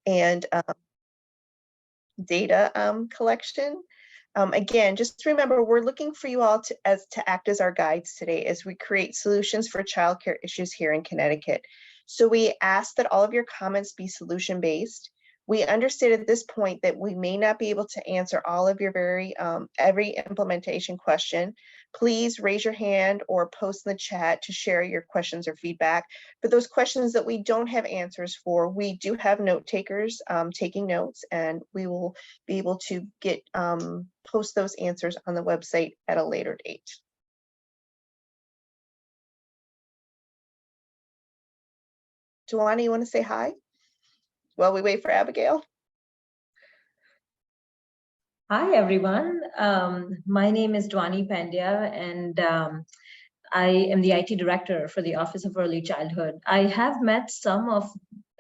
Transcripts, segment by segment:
and data collection. Again, just remember, we're looking for you all to act as our guides today as we create solutions for childcare issues here in Connecticut. So we ask that all of your comments be solution-based. We understand at this point that we may not be able to answer all of your every implementation question. Please raise your hand or post in the chat to share your questions or feedback. For those questions that we don't have answers for, we do have note takers taking notes, and we will be able to post those answers on the website at a later date. Dhwani, you want to say hi while we wait for Abigail? Hi, everyone. My name is Dhwani Pandya, and I am the IT director for the Office of Early Childhood. I have met some of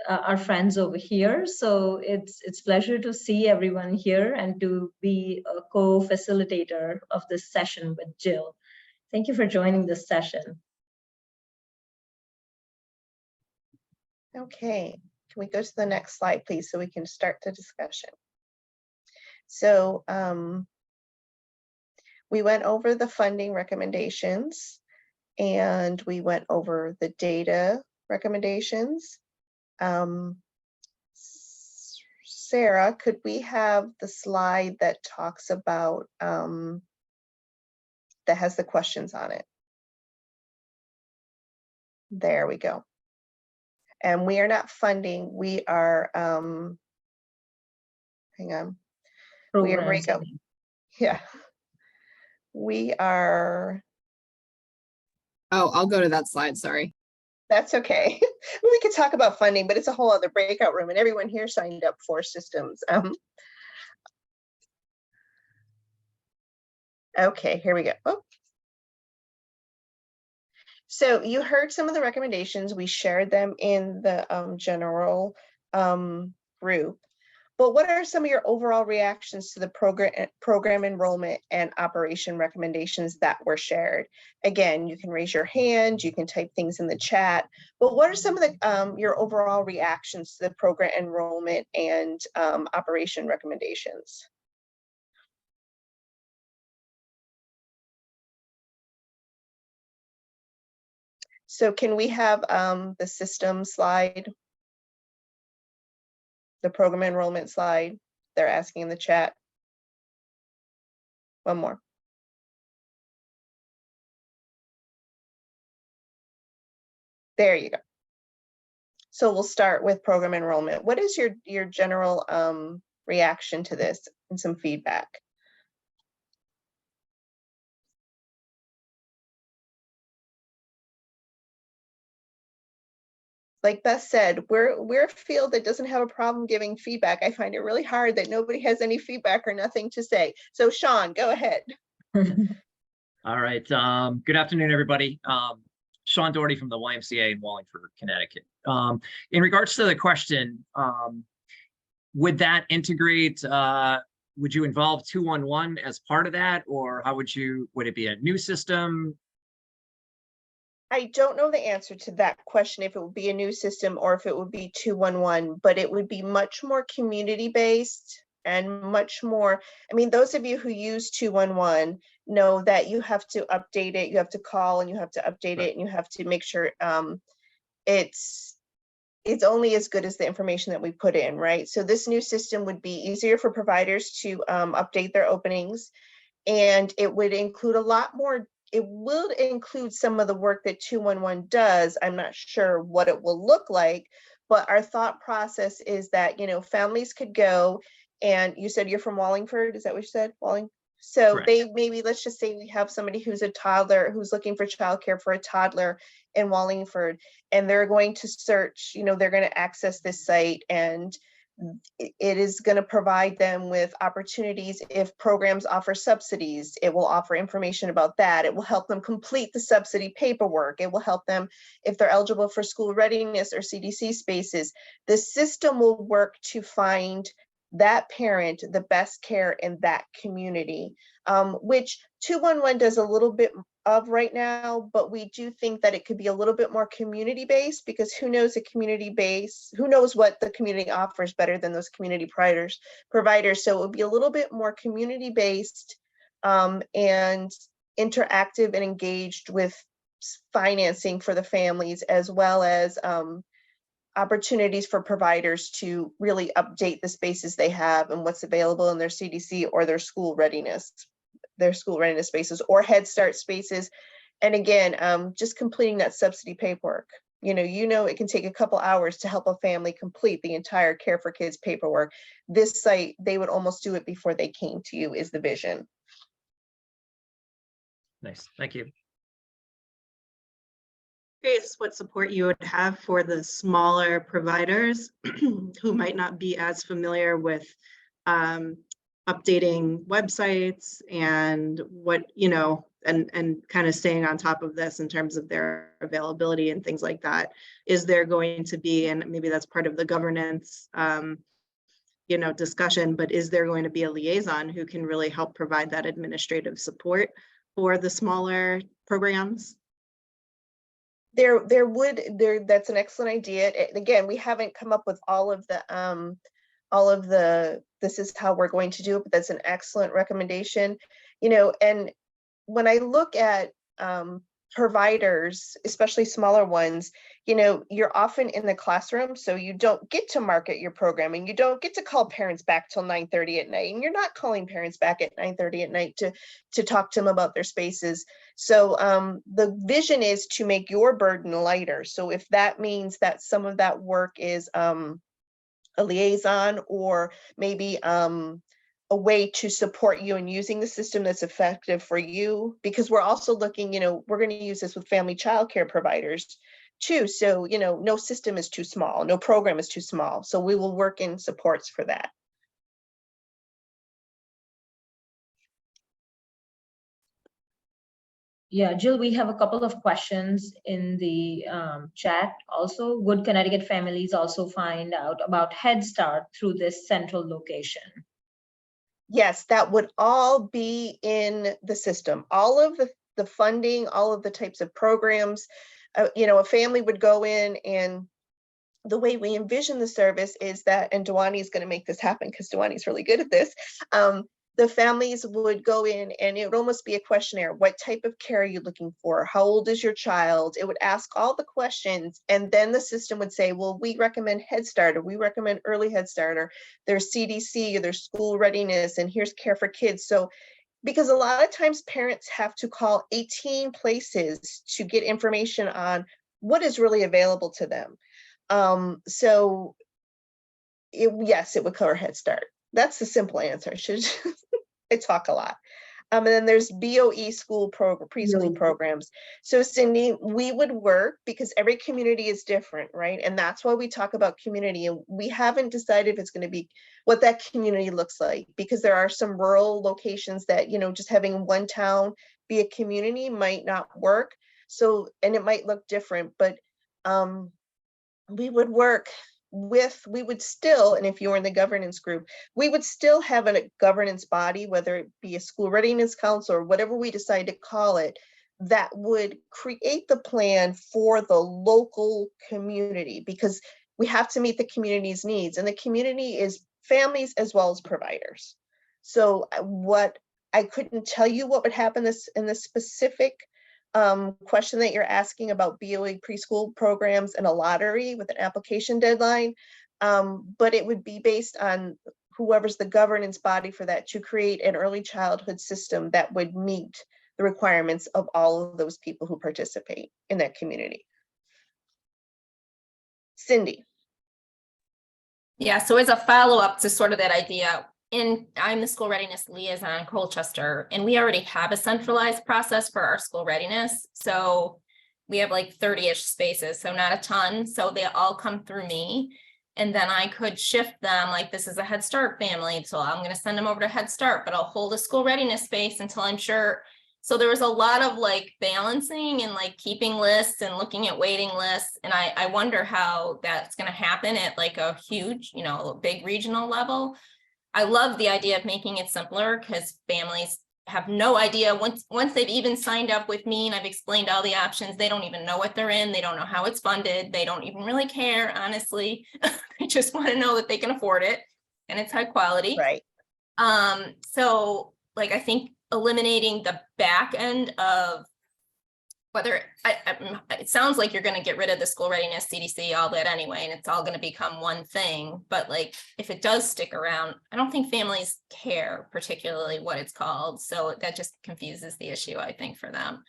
our friends over here, so it's a pleasure to see everyone here and to be a co-facilitator of this session with Jill. Thank you for joining this session. Okay, can we go to the next slide, please, so we can start the discussion? So we went over the funding recommendations, and we went over the data recommendations. Sarah, could we have the slide that talks about, that has the questions on it? There we go. And we are not funding, we are, hang on. We are Breakout. Yeah. We are. Oh, I'll go to that slide, sorry. That's okay. We could talk about funding, but it's a whole other breakout room, and everyone here signed up for systems. Okay, here we go. Oh. So you heard some of the recommendations. We shared them in the general group. But what are some of your overall reactions to the program enrollment and operation recommendations that were shared? Again, you can raise your hand, you can type things in the chat, but what are some of the your overall reactions to the program enrollment and operation recommendations? So can we have the system slide? The program enrollment slide, they're asking in the chat. One more. There you go. So we'll start with program enrollment. What is your general reaction to this and some feedback? Like Beth said, we're a field that doesn't have a problem giving feedback. I find it really hard that nobody has any feedback or nothing to say. So Sean, go ahead. All right. Good afternoon, everybody. Sean Doherty from the YMCA in Wallingford, Connecticut. In regards to the question, would that integrate, would you involve 211 as part of that, or how would it be a new system? I don't know the answer to that question, if it would be a new system or if it would be 211, but it would be much more community-based and much more, I mean, those of you who use 211 know that you have to update it, you have to call and you have to update it, and you have to make sure it's only as good as the information that we put in, right? So this new system would be easier for providers to update their openings, and it would include a lot more. It will include some of the work that 211 does. I'm not sure what it will look like, but our thought process is that, you know, families could go, and you said you're from Wallingford, is that what you said? So correct. They maybe, let's just say we have somebody who's a toddler who's looking for childcare for a toddler in Wallingford, and they're going to search, you know, they're going to access this site, and it is going to provide them with opportunities. If programs offer subsidies, it will offer information about that. It will help them complete the subsidy paperwork. It will help them if they're eligible for school readiness or CDC spaces. The system will work to find that parent the best care in that community, which 211 does a little bit of right now, but we do think that it could be a little bit more community based, because who knows who knows what the community offers better than those community providers. So it would be a little bit more community based, and interactive and engaged with financing for the families, as well as opportunities for providers to really update the spaces they have and what's available in their CDC or their school readiness spaces or Head Start spaces. And again, just completing that subsidy paperwork. It can take a couple hours to help a family complete the entire Care for Kids paperwork. This site, they would almost do it before they came to you, is the vision. Nice, thank you. Curious what support you would have for the smaller providers who might not be as familiar with updating websites and what, and kind of staying on top of this in terms of their availability and things like that. Is there going to be, and maybe that's part of the governance discussion, but is there going to be a liaison who can really help provide that administrative support for the smaller programs? That's an excellent idea. Again, we haven't come up with all of the this is how we're going to do it, but that's an excellent recommendation. And when I look at providers, especially smaller ones, you're often in the classroom, so you don't get to market your programming. You don't get to call parents back till 9:30 at night, and you're not calling parents back at 9:30 at night to talk to them about their spaces. So the vision is to make your burden lighter. So if that means that some of that work is a liaison, or maybe a way to support you in using the system that's effective for you, because we're also looking, we're going to use this with family childcare providers too. So, no system is too small, no program is too small. So we will work in supports for that. Yeah, Jill, we have a couple of questions in the chat also. Would Connecticut families also find out about Head Start through this central location? Yes, that would all be in the system. All of the funding, all of the types of programs, a family would go in, and the way we envision the service is that, and Dhwani is going to make this happen because Dhwani is really good at this. The families would go in, and it would almost be a questionnaire. What type of care are you looking for? How old is your child? It would ask all the questions, and then the system would say, well, we recommend Head Start, or we recommend Early Head Start, or there's CDC, or there's school readiness, and here's Care for Kids. So, because a lot of times parents have to call 18 places to get information on what is really available to them. Yes, it would cover Head Start. That's the simple answer. I talk a lot. And then there's BOE preschool programs. So Cindy, we would work, because every community is different, right? And that's why we talk about community, and we haven't decided if it's going to be what that community looks like, because there are some rural locations that, just having one town be a community might not work. So, and it might look different, but we would work we would still, and if you're in the governance group, we would still have a governance body, whether it be a school readiness council or whatever we decide to call it, that would create the plan for the local community, because we have to meet the community's needs, and the community is families as well as providers. So I couldn't tell you what would happen in this specific question that you're asking about BOE preschool programs and a lottery with an application deadline, but it would be based on whoever's the governance body for that, to create an early childhood system that would meet the requirements of all of those people who participate in that community. Cindy. Yeah, so as a follow-up to sort of that idea, I'm the school readiness liaison in Colchester, and we already have a centralized process for our school readiness. So we have like 30-ish spaces, so not a ton. So they all come through me. And then I could shift them, like this is a Head Start family, so I'm going to send them over to Head Start, but I'll hold a school readiness space until I'm sure. So there was a lot of like balancing and like keeping lists and looking at waiting lists. And I wonder how that's going to happen at like a huge, big regional level. I love the idea of making it simpler because families have no idea once they've even signed up with me and I've explained all the options, they don't even know what they're in. They don't know how it's funded. They don't even really care, honestly. They just want to know that they can afford it and it's high quality. Right. So like, I think eliminating the back end of whether it sounds like you're going to get rid of the school readiness, CDC, all that anyway, and it's all going to become one thing. But like, if it does stick around, I don't think families care particularly what it's called. So that just confuses the issue, I think, for them.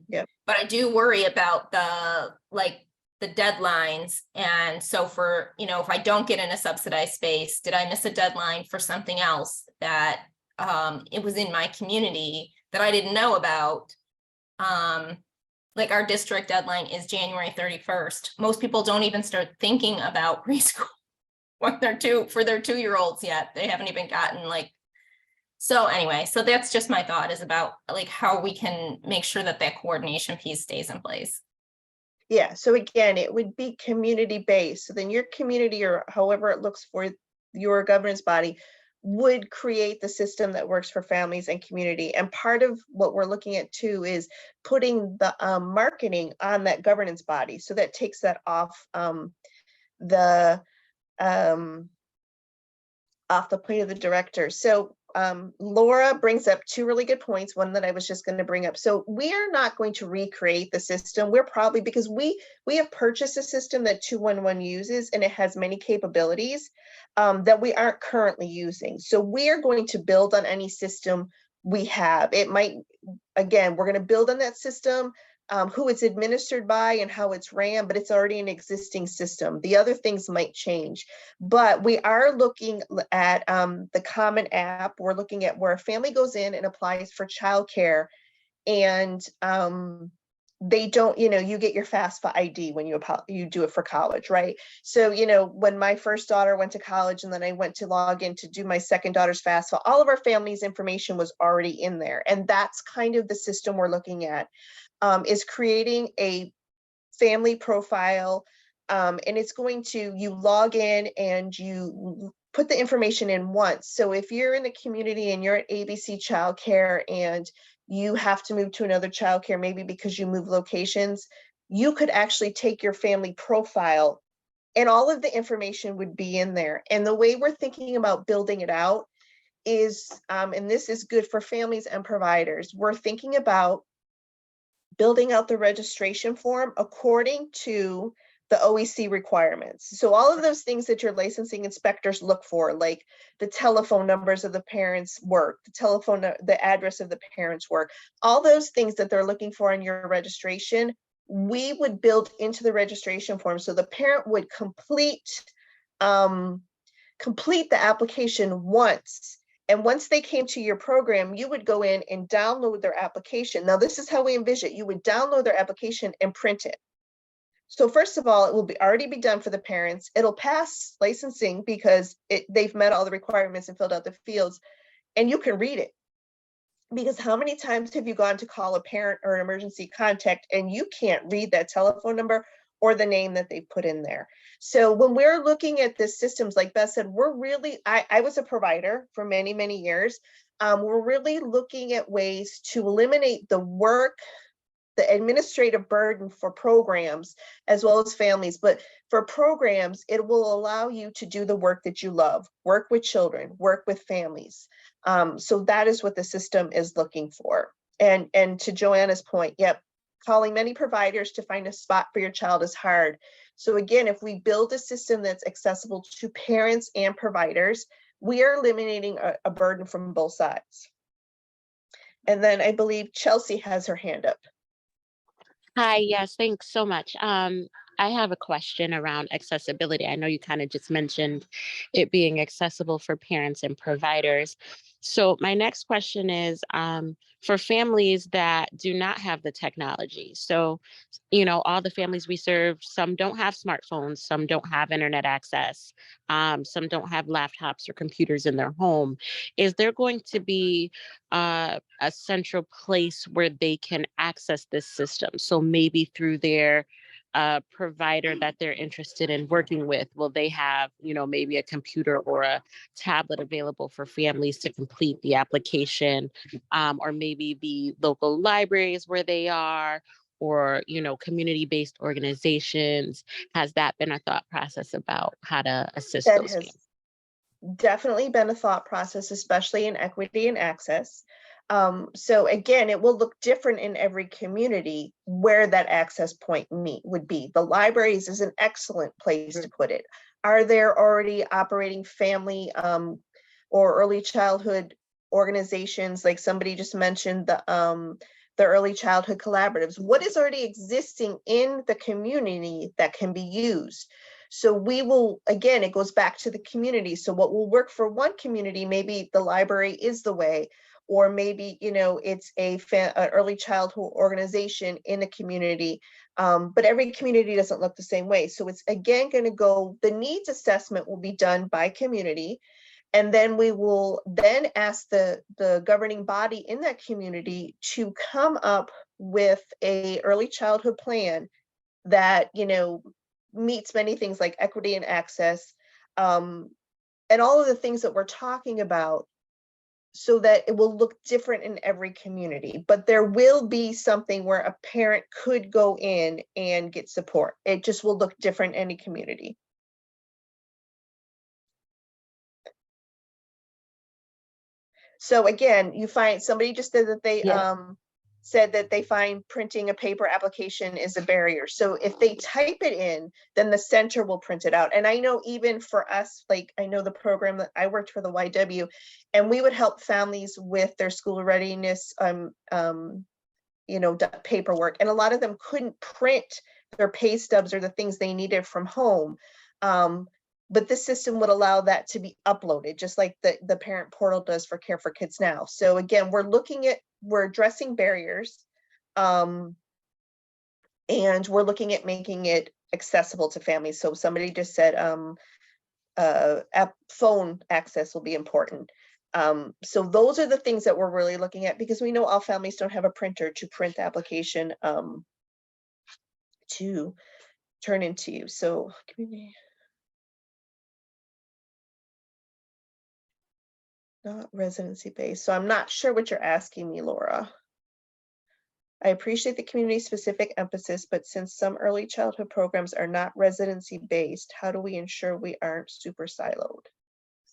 Yep. But I do worry about the deadlines. And so for, if I don't get in a subsidized space, did I miss a deadline for something else that it was in my community that I didn't know about? Like our district deadline is January 31st. Most people don't even start thinking about preschool when they're for their 2-year-olds yet. They haven't even gotten so anyway, so that's just my thought is about like how we can make sure that coordination piece stays in place. Yeah, so again, it would be community-based. So then your community, or however it looks for your governance body, would create the system that works for families and community. And part of what we're looking at too is putting the marketing on that governance body. So that takes that off the plate of the director. So Laura brings up 2 really good points, one that I was just going to bring up. So we are not going to recreate the system. We're probably, because we have purchased a system that 211 uses, and it has many capabilities that we aren't currently using. So we are going to build on any system we have. It might, again, we're going to build on that system, who it's administered by and how it's ran, but it's already an existing system. The other things might change, but we are looking at the Common App. We're looking at where a family goes in and applies for childcare, and they don't, you get your FAFSA ID when you do it for college, right? So, when my first daughter went to college and then I went to log in to do my second daughter's FAFSA, all of our family's information was already in there. And that's kind of the system we're looking at, is creating a family profile. And it's going to, you log in and you put the information in once. So if you're in the community and you're at ABC Childcare and you have to move to another childcare, maybe because you move locations, you could actually take your family profile and all of the information would be in there. And the way we're thinking about building it out is, and this is good for families and providers, we're thinking about building out the registration form according to the OEC requirements. So all of those things that your licensing inspectors look for, like the telephone numbers of the parents' work, the address of the parents' work, all those things that they're looking for in your registration, we would build into the registration form. So the parent would complete the application once. And once they came to your program, you would go in and download their application. Now, this is how we envision it. You would download their application and print it. So first of all, it will already be done for the parents. It'll pass licensing because they've met all the requirements and filled out the fields, and you can read it. Because how many times have you gone to call a parent or an emergency contact and you can't read that telephone number or the name that they put in there? So when we're looking at the systems, like Beth said, we're really, I was a provider for many, many years. We're really looking at ways to eliminate the work, the administrative burden for programs as well as families. But for programs, it will allow you to do the work that you love, work with children, work with families. So that is what the system is looking for. And to Joanna's point, yep, calling many providers to find a spot for your child is hard. So again, if we build a system that's accessible to parents and providers, we are eliminating a burden from both sides. And then I believe Chelsea has her hand up. Hi, yes, thanks so much. I have a question around accessibility. I know you kind of just mentioned it being accessible for parents and providers. So my next question is for families that do not have the technology. So, all the families we serve, some don't have smartphones, some don't have internet access, some don't have laptops or computers in their home. Is there going to be a central place where they can access this system? So maybe through their a provider that they're interested in working with, will they have, maybe a computer or a tablet available for families to complete the application, or maybe the local libraries where they are, or, community-based organizations? Has that been a thought process about how to assist That those has families? definitely been a thought process, especially in equity and access. So again, it will look different in every community where that access point would be. The libraries is an excellent place to put it. Are there already operating family or early childhood organizations, like somebody just mentioned, the early childhood collaboratives? What is already existing in the community that can be used? So we will, again, it goes back to the community. So what will work for one community, maybe the library is the way, or maybe, it's an early childhood organization in a community. But every community doesn't look the same way. So it's again going to go, the needs assessment will be done by community. And then we will then ask the governing body in that community to come up with a early childhood plan that, meets many things like equity and access, and all of the things that we're talking about, so that it will look different in every community. But there will be something where a parent could go in and get support. It just will look different in any community. So again, you find, somebody just said that they Yes. said that they find printing a paper application is a barrier. So if they type it in, then the center will print it out. And I know even for us, like I know the program that I worked for, the YW, and we would help families with their school readiness paperwork. And a lot of them couldn't print their pay stubs or the things they needed from home. But this system would allow that to be uploaded, just like the parent portal does for Care for Kids Now. So again, we're addressing barriers, and we're looking at making it accessible to families. So somebody just said phone access will be important. So those are the things that we're really looking at, because we know all families don't have a printer to print the application to turn into you. So community. Not residency based. So I'm not sure what you're asking me, Laura. I appreciate the community specific emphasis, but since some early childhood programs are not residency based, how do we ensure we aren't super siloed?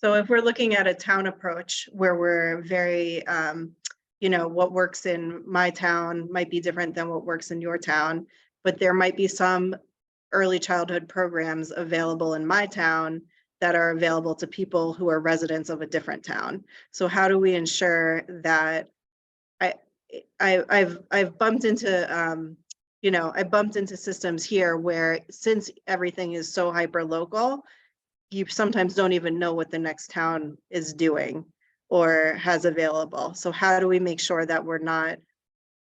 So if we're looking at a town approach where we're very, what works in my town might be different than what works in your town, but there might be some early childhood programs available in my town that are available to people who are residents of a different town. So how do we ensure that I've bumped into I bumped into systems here where, since everything is so hyper local, you sometimes don't even know what the next town is doing or has available. So how do we make sure that we're not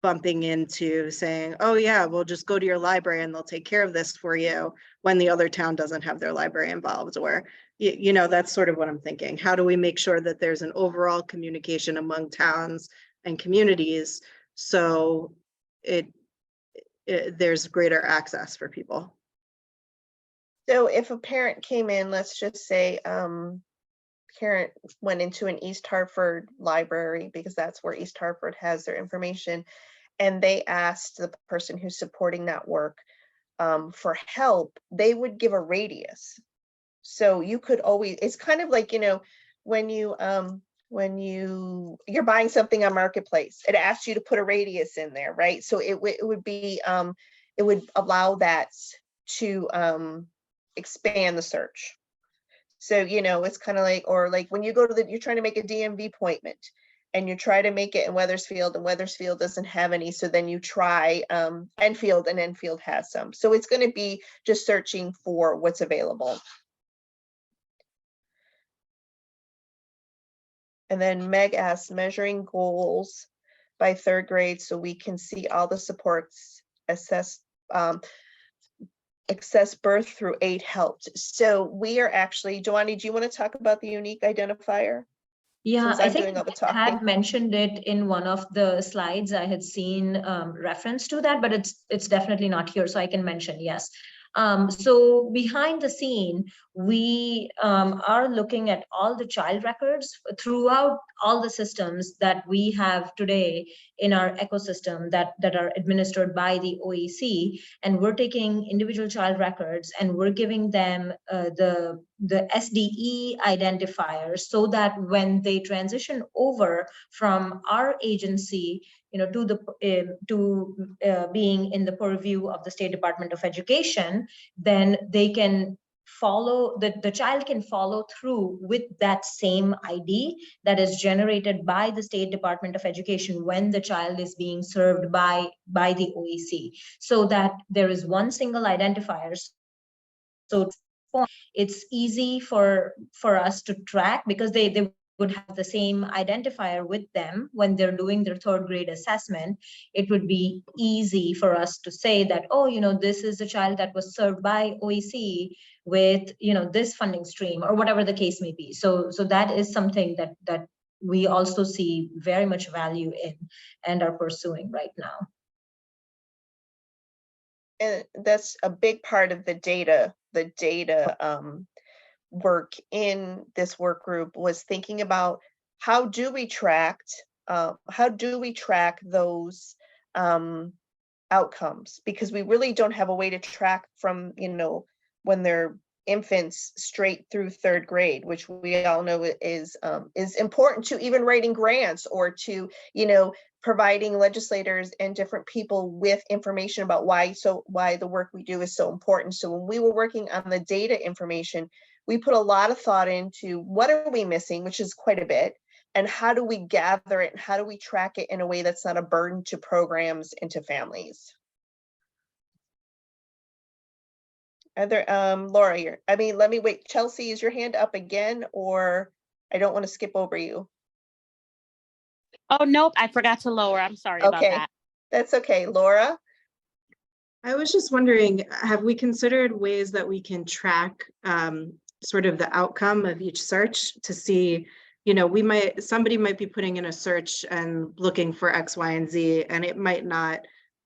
bumping into saying, oh yeah, we'll just go to your library and they'll take care of this for you, when the other town doesn't have their library involved? Or, that's sort of what I'm thinking. How do we make sure that there's an overall communication among towns and communities, so there's greater access for people? So if a parent came in, let's just say parent went into an East Hartford library, because that's where East Hartford has their information, and they asked the person who's supporting that work for help, they would give a radius. So you could always, it's kind of like, when you're buying something on Marketplace, it asks you to put a radius in there, right? So it would be, it would allow that to expand the search. So, it's kind of like, or like when you go to you're trying to make a DMV appointment and you try to make it in Wethersfield, and Wethersfield doesn't have any. So then you try Enfield, and Enfield has some. So it's going to be just searching for what's available. And then Meg asks, measuring goals by third grade so we can see all the supports, access birth through 8 helped. So we are actually, Dhwani, do you want to talk about the unique identifier? Yeah, since I I'm think doing all the I had talking. mentioned it in one of the slides. I had seen reference to that, but it's definitely not here, so I can mention, yes. So behind the scene, we are looking at all the child records throughout all the systems that we have today in our ecosystem that are administered by the OEC, and we're taking individual child records and we're giving them the SDE identifiers, so that when they transition over from our agency, to the being in the purview of the State Department of Education, then they can follow, the child can follow through with that same ID that is generated by the State Department of Education when the child is being served by the OEC, so that there is one single identifier. So it's easy for us to track, because they would have the same identifier with them when they're doing their third grade assessment. It would be easy for us to say that, oh, this is a child that was served by OEC with, this funding stream, or whatever the case may be. So that is something that we also see very much value in and are pursuing right now. And that's a big part of the data work in this work group, was thinking about how do we track those outcomes, because we really don't have a way to track from, when they're infants straight through third grade, which we all know is important to even writing grants, or to, providing legislators and different people with information about why the work we do is so important. So when we were working on the data information, we put a lot of thought into what are we missing, which is quite a bit, and how do we gather it, and how do we track it in a way that's not a burden to programs and to families. Laura, let me wait. Chelsea, is your hand up again, or I don't want to skip over you? Oh, nope, I forgot to lower. I'm sorry about Okay, that. that's okay. Laura? I was just wondering, have we considered ways that we can track sort of the outcome of each search to see, somebody might be putting in a search and looking for X, Y, and Z, and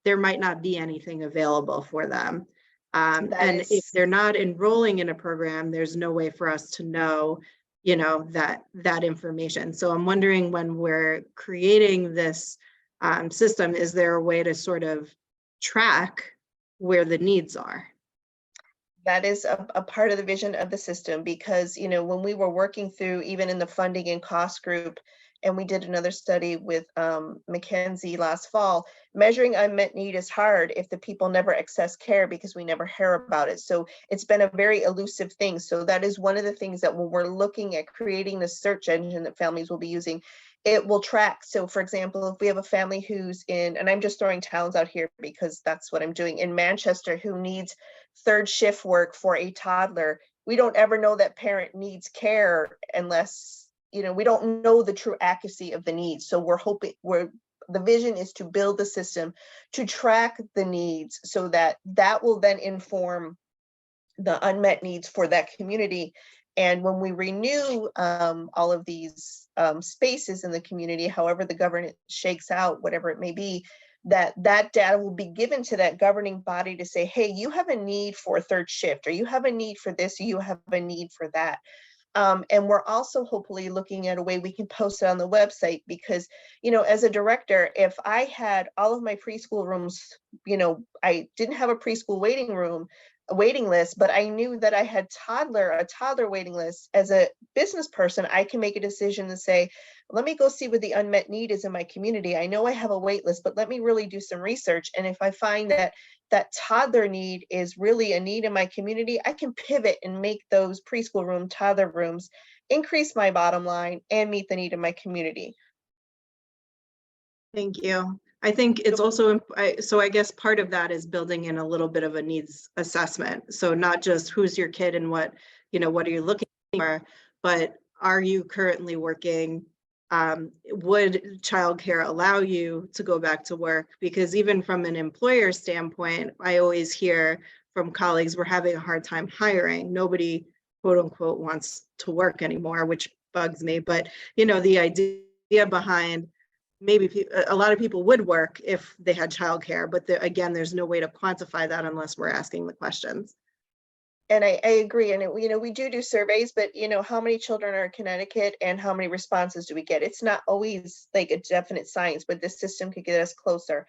there might not be anything available for them. If they're not enrolling in a program, there's no way for us to know, that information. So I'm wondering, when we're creating this system, is there a way to sort of track where the needs are? That is a part of the vision of the system, because, when we were working through, even in the funding and cost group, and we did another study with Mackenzie last fall, measuring unmet need is hard if the people never access care, because we never hear about it. So it's been a very elusive thing. So that is one of the things that when we're looking at creating the search engine that families will be using, it will track. So for example, if we have a family who's in, and I'm just throwing towns out here because that's what I'm doing, in Manchester, who needs third shift work for a toddler, we don't ever know that parent needs care unless, we don't know the true accuracy of the needs. So the vision is to build the system to track the needs, so that will then inform the unmet needs for that community. And when we renew all of these spaces in the community, however the governance shakes out, whatever it may be, that data will be given to that governing body to say, hey, you have a need for a third shift, or you have a need for this, or you have a need for that. And we're also hopefully looking at a way we can post it on the website, because, as a director, if I had all of my preschool rooms, I didn't have a preschool waiting list, but I knew that I had a toddler waiting list. As a business person, I can make a decision to say, let me go see what the unmet need is in my community. I know I have a wait list, but let me really do some research. And if I find that toddler need is really a need in my community, I can pivot and make those preschool room, toddler rooms, increase my bottom line, and meet the need of my community. Thank you. I think it's also, so I guess part of that is building in a little bit of a needs assessment. So not just who's your kid and what are you looking for, but are you currently working? Would childcare allow you to go back to work? Because even from an employer standpoint, I always hear from colleagues, we're having a hard time hiring. Nobody, quote unquote, wants to work anymore, which bugs me, but you know, the idea behind maybe a lot of people would work if they had childcare, but again, there's no way to quantify that unless we're asking the questions. And I agree. And, you know, we do surveys, but, you know, how many children are in Connecticut and how many responses do we get? It's not always like a definite science, but this system could get us closer.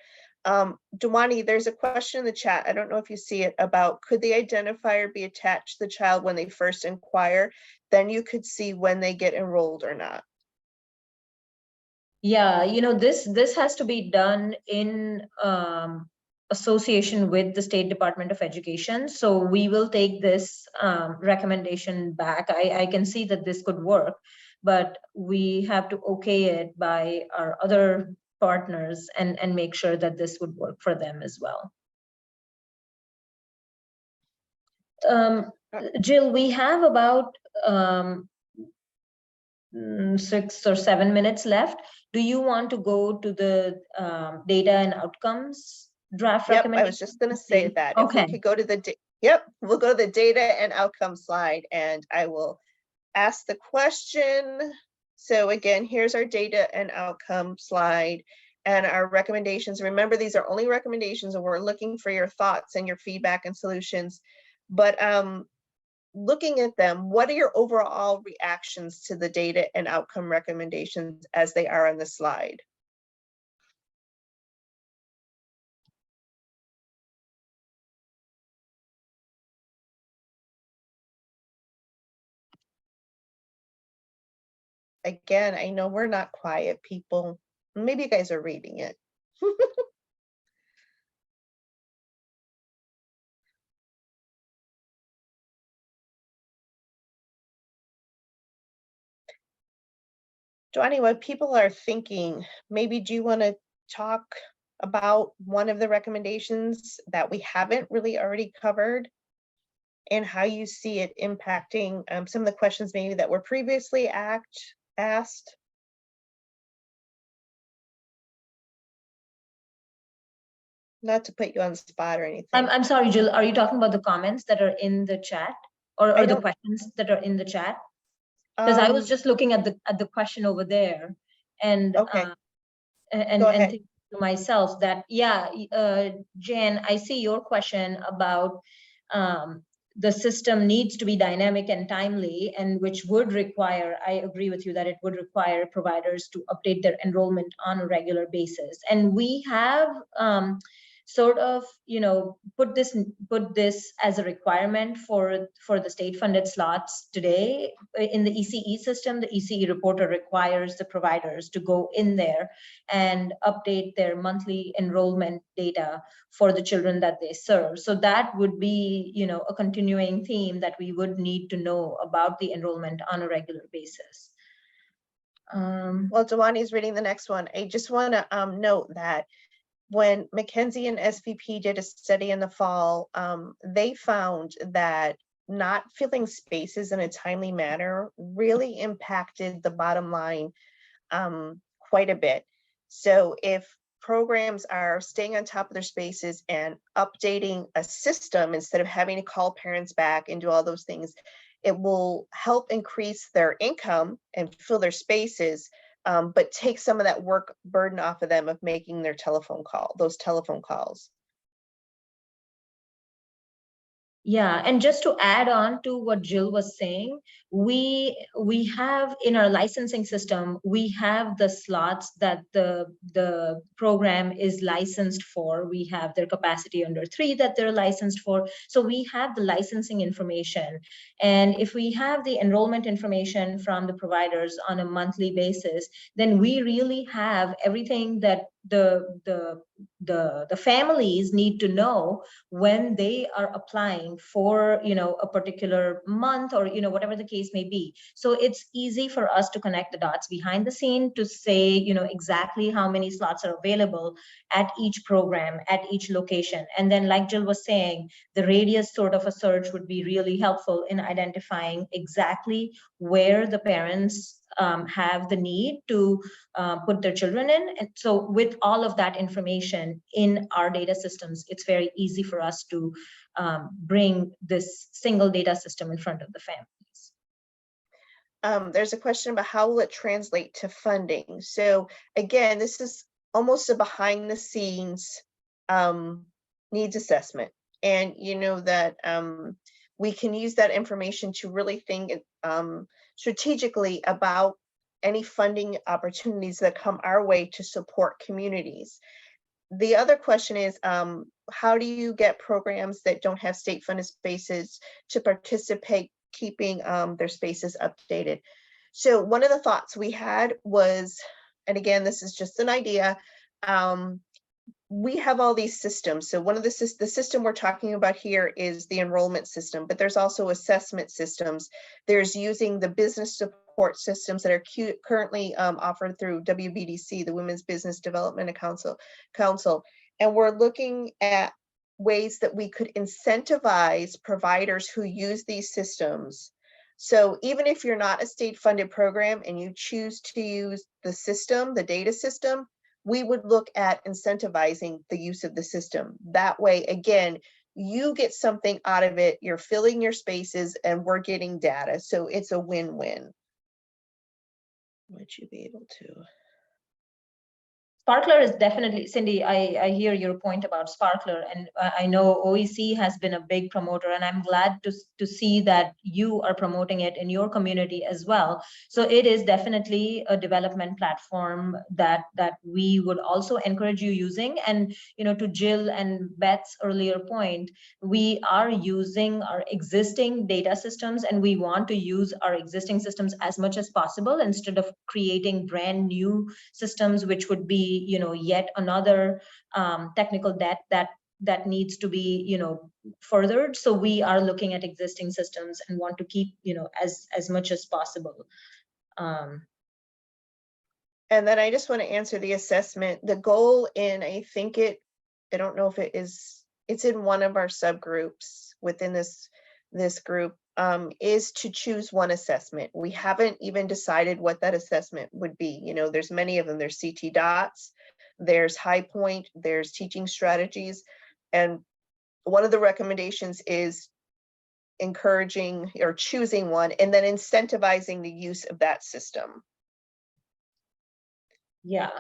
Dhwani, there's a question in the chat. I don't know if you see it about, could the identifier be attached to the child when they first inquire? Then you could see when they get enrolled or not. Yeah, you know, this has to be done in association with the State Department of Education. So we will take this recommendation back. I can see that this could work, but we have to okay it by our other partners and make sure that this would work for them as well. Jill, we have about 6 or 7 minutes left. Do you want to go to the data and outcomes draft Yep, recommendation? I was just going to say that. Okay. If we could go to the, we'll go to the data and outcome slide, and I will ask the question. So again, here's our data and outcome slide and our recommendations. Remember, these are only recommendations, and we're looking for your thoughts and your feedback and solutions. But looking at them, what are your overall reactions to the data and outcome recommendations as they are on the slide? Again, I know we're not quiet people. Maybe you guys are reading it. Dhwani, what people are thinking, maybe do you want to talk about one of the recommendations that we haven't really already covered and how you see it impacting some of the questions maybe that were previously asked? Not to put you on the spot or anything. I'm sorry, Jill, are you talking about the comments that are in the chat or the questions that are in the chat? Because I was just looking at the question over there, and okay. and thinking to myself that, yeah, Jan, I see your question about the system needs to be dynamic and timely, and which would require, I agree with you that it would require providers to update their enrollment on a regular basis. And we have sort of, you know, put this as a requirement for the state funded slots today in the ECE system. The ECE reporter requires the providers to go in there and update their monthly enrollment data for the children that they serve. So that would be, you know, a continuing theme that we would need to know about the enrollment on a regular basis. Well, Dhwani's reading the next one. I just want to note that when McKinsey and SVP did a study in the fall, they found that not filling spaces in a timely manner really impacted the bottom line quite a bit. So if programs are staying on top of their spaces and updating a system instead of having to call parents back and do all those things, it will help increase their income and fill their spaces, but take some of that work burden off of them of making their those telephone calls. Yeah, and just to add on to what Jill was saying, we have in our licensing system, we have the slots that the program is licensed for. We have their capacity under 3 that they're licensed for. So we have the licensing information. And if we have the enrollment information from the providers on a monthly basis, then we really have everything that the families need to know when they are applying for, you know, a particular month or, you know, whatever the case may be. So it's easy for us to connect the dots behind the scene to say, you know, exactly how many slots are available at each program, at each location. And then, like Jill was saying, the radius sort of a search would be really helpful in identifying exactly where the parents have the need to put their children in. And so with all of that information in our data systems, it's very easy for us to bring this single data system in front of the families. there's a question about how will it translate to funding? So again, this is almost a behind the scenes needs assessment. And you know that we can use that information to really think strategically about any funding opportunities that come our way to support communities. The other question is, how do you get programs that don't have state funded spaces to participate, keeping their spaces updated? So one of the thoughts we had was, and again, this is just an idea, we have all these systems. So one of the system we're talking about here is the enrollment system, but there's also assessment systems. There's using the business support systems that are currently offered through WBDC, the Women's Business Development Council. And we're looking at ways that we could incentivize providers who use these systems. So even if you're not a state funded program and you choose to use the system, the data system, we would look at incentivizing the use of the system. That way, again, you get something out of it, you're filling your spaces and we're getting data. So it's a win-win. Would you be able to? Sparkler is definitely, Cindy, I hear your point about Sparkler, and I know OEC has been a big promoter, and I'm glad to see that you are promoting it in your community as well. So it is definitely a development platform that we would also encourage you using. And to Jill and Beth's earlier point, we are using our existing data systems, and we want to use our existing systems as much as possible instead of creating brand new systems, which would be yet another technical debt that needs to be furthered. So we are looking at existing systems and want to keep as much as possible. And then I just want to answer the assessment. The goal in, I don't know if it's in one of our subgroups within this group, is to choose one assessment. We haven't even decided what that assessment would be. There's many of them. There's CT dots, there's High Point, there's teaching strategies. And one of the recommendations is encouraging or choosing one and then incentivizing the use of that system. Yeah,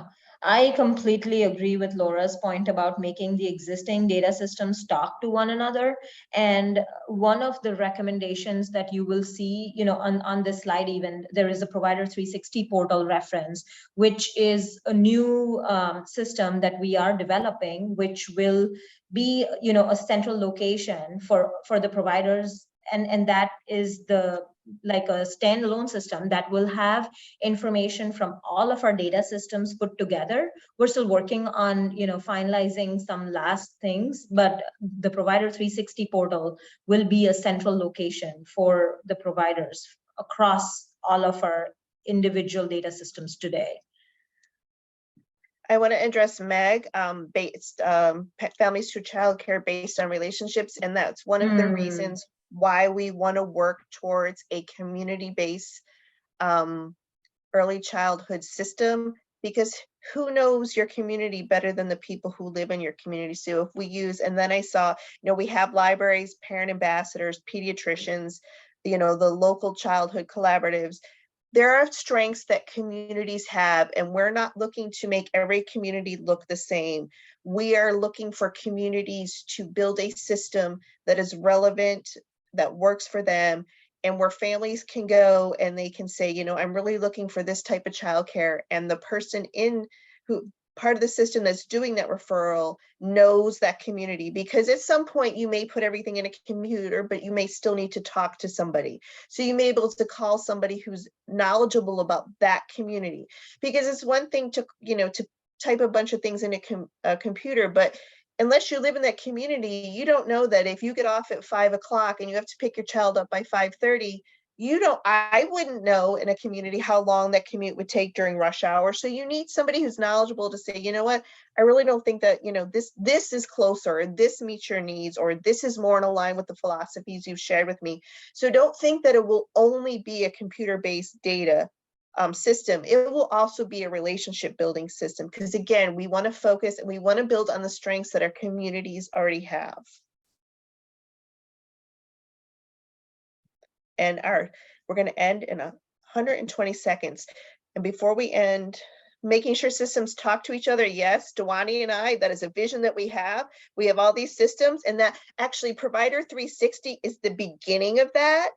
I completely agree with Laura's point about making the existing data systems talk to one another. And one of the recommendations that you will see, on this slide, even there is a Provider 360 portal reference, which is a new system that we are developing, which will be, a central location for the providers. And that is like a standalone system that will have information from all of our data systems put together. We're still working on, finalizing some last things, but the Provider 360 portal will be a central location for the providers across all of our individual data systems today. I want to address Meg, based families through childcare based on relationships, and that's one of the reasons why we want to work towards a community-based early childhood system, because who knows your community better than the people who live in your community? So if we use, and then I saw, we have libraries, parent ambassadors, pediatricians, the local childhood collaboratives. There are strengths that communities have, and we're not looking to make every community look the same. We are looking for communities to build a system that is relevant, that works for them, and where families can go and they can say, I'm really looking for this type of childcare, and the person who part of the system that's doing that referral knows that community, because at some point you may put everything in a computer, but you may still need to talk to somebody. So you may be able to call somebody who's knowledgeable about that community, because it's one thing to, to type a bunch of things in a computer, but unless you live in that community, you don't know that if you get off at 5 o'clock and you have to pick your child up by 5:30, I wouldn't know in a community how long that commute would take during rush hour. So you need somebody who's knowledgeable to say, what, I really don't think that, this is closer, or this meets your needs, or this is more in line with the philosophies you've shared with me. So don't think that it will only be a computer-based data system. It will also be a relationship building system, because again, we want to focus and we want to build on the strengths that our communities already have. And we're going to end in 120 seconds. And before we end, making sure systems talk to each other. Yes, Dhwani and I, that is a vision that we have. We have all these systems, and that actually Provider 360 is the beginning of that.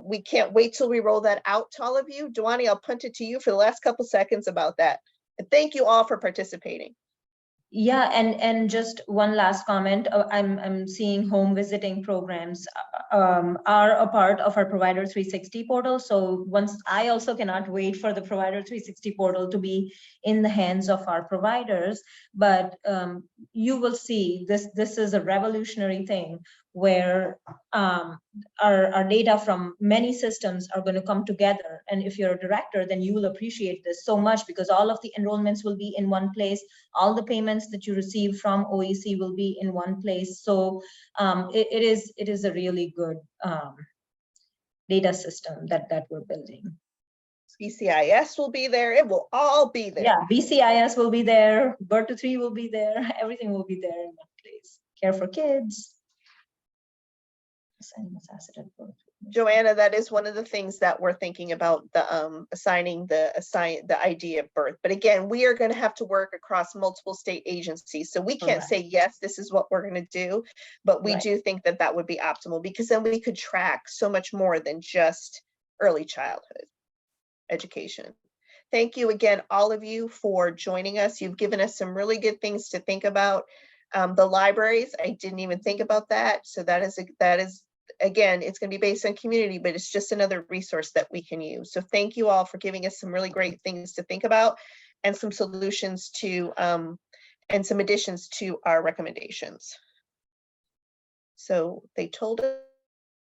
We can't wait till we roll that out to all of you. Dhwani, I'll punt it to you for the last couple seconds about that. And thank you all for participating. Yeah, and just one last comment. I'm seeing home visiting programs are a part of our Provider 360 portal. So once, I also cannot wait for the Provider 360 portal to be in the hands of our providers. But you will see this is a revolutionary thing where our data from many systems are going to come together. And if you're a director, then you will appreciate this so much, because all of the enrollments will be in one place. All the payments that you receive from OEC will be in one place. So it is a really good data system that we're building. BCIS will be there. It will all be there. Yeah, BCIS will be there. Birth to 3 will be there. Everything will be there in one place. Care for kids. Joanna, that is one of the things that we're thinking about, the assigning the ID of birth. But again, we are going to have to work across multiple state agencies. So we can't say, yes, this is what we're going to do. But we do think that that would be optimal, because then we could track so much more than just early childhood education. Thank you again, all of you, for joining us. You've given us some really good things to think about. The libraries, I didn't even think about that. So that is again, it's going to be based on community, but it's just another resource that we can use. So thank you all for giving us some really great things to think about, and some solutions to, and some additions to our recommendations. So they told us